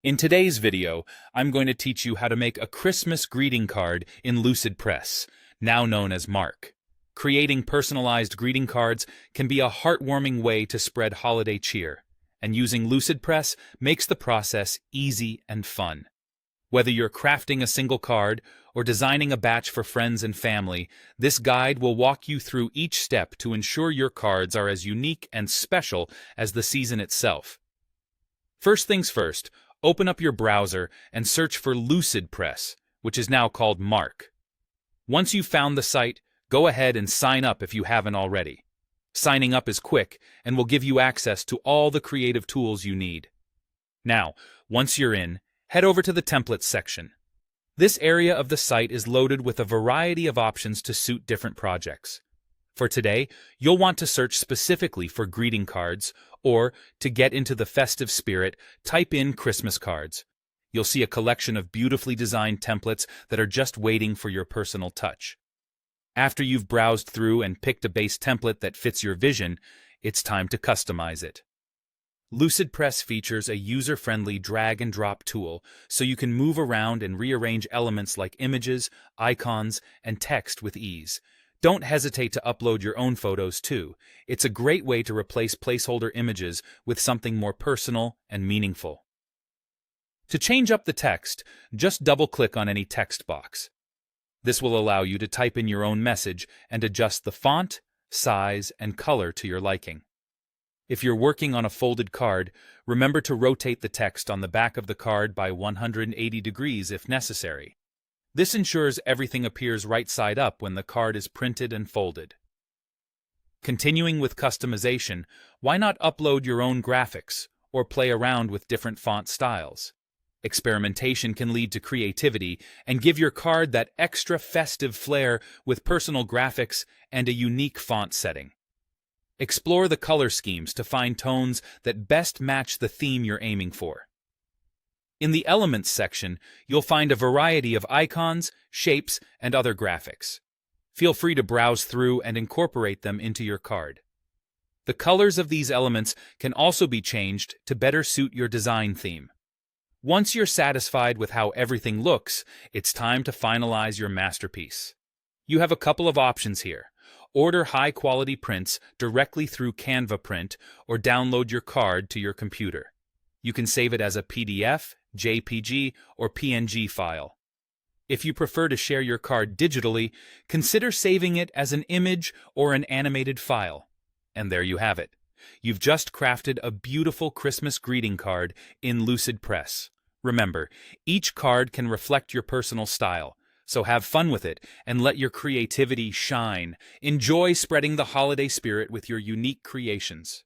In today's video, I'm going to teach you how to make a Christmas greeting card in Lucidpress, now known as Mark. Creating personalized greeting cards can be a heartwarming way to spread holiday cheer, and using Lucidpress makes the process easy and fun. Whether you're crafting a single card or designing a batch for friends and family, this guide will walk you through each step to ensure your cards are as unique and special as the season itself. First things first, open up your browser and search for Lucidpress, which is now called Mark. Once you've found the site, go ahead and sign up if you haven't already. Signing up is quick and will give you access to all the creative tools you need. Now, once you're in, head over to the Templates section. This area of the site is loaded with a variety of options to suit different projects. For today, you'll want to search specifically for greeting cards, or, to get into the festive spirit, type in Christmas cards. You'll see a collection of beautifully designed templates that are just waiting for your personal touch. After you've browsed through and picked a base template that fits your vision, it's time to customize it. Lucidpress features a user-friendly drag-and-drop tool, so you can move around and rearrange elements like images, icons, and text with ease. Don't hesitate to upload your own photos too. It's a great way to replace placeholder images with something more personal and meaningful. To change up the text, just double-click on any text box. This will allow you to type in your own message and adjust the font, size, and color to your liking. If you're working on a folded card, remember to rotate the text on the back of the card by 180 degrees if necessary. This ensures everything appears right side up when the card is printed and folded. Continuing with customization, why not upload your own graphics or play around with different font styles? Experimentation can lead to creativity and give your card that extra festive flair with personal graphics and a unique font setting. Explore the color schemes to find tones that best match the theme you're aiming for. In the Elements section, you'll find a variety of icons, shapes, and other graphics. Feel free to browse through and incorporate them into your card. The colors of these elements can also be changed to better suit your design theme. Once you're satisfied with how everything looks, it's time to finalize your masterpiece. You have a couple of options here. Order high-quality prints directly through Canva Print or download your card to your computer. You can save it as a PDF, JPG, or PNG file. If you prefer to share your card digitally, consider saving it as an image or an animated file. And there you have it. You've just crafted a beautiful Christmas greeting card in Lucidpress. Remember, each card can reflect your personal style, so have fun with it and let your creativity shine. Enjoy spreading the holiday spirit with your unique creations.